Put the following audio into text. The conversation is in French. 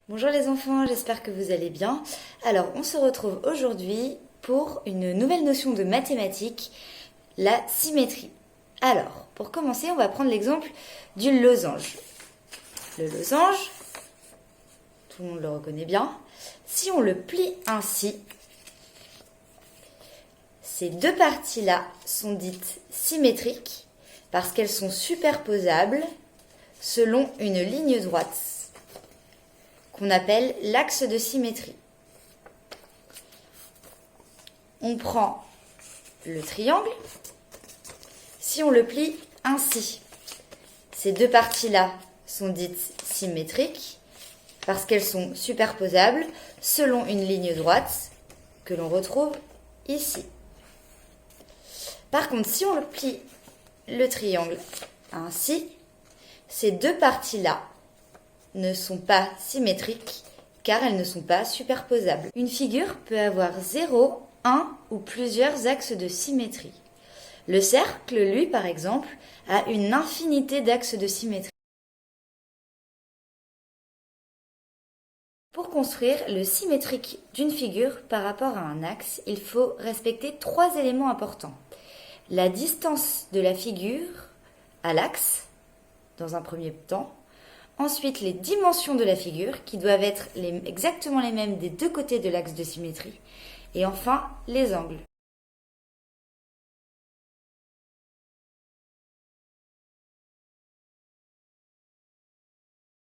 Bonjour les enfants, j'espère que vous allez bien. Alors, on se retrouve aujourd'hui pour une nouvelle notion de mathématiques, la symétrie. Alors, pour commencer, on va prendre l'exemple du losange. Le losange, tout le monde le reconnaît bien. Si on le plie ainsi, ces deux parties-là sont dites symétriques parce qu'elles sont superposables selon une ligne droite qu'on appelle l'axe de symétrie. On prend le triangle. Si on le plie ainsi, ces deux parties-là sont dites symétriques parce qu'elles sont superposables selon une ligne droite que l'on retrouve ici. Par contre, si on le plie le triangle ainsi, ces deux parties-là ne sont pas symétriques car elles ne sont pas superposables. Une figure peut avoir 0, 1 ou plusieurs axes de symétrie. Le cercle, lui, par exemple, a une infinité d'axes de symétrie. Pour construire le symétrique d'une figure par rapport à un axe, il faut respecter 3 éléments importants. La distance de la figure à l'axe, dans un premier temps. Ensuite, les dimensions de la figure, qui doivent être exactement les mêmes des deux côtés de l'axe de symétrie. Et enfin, les angles.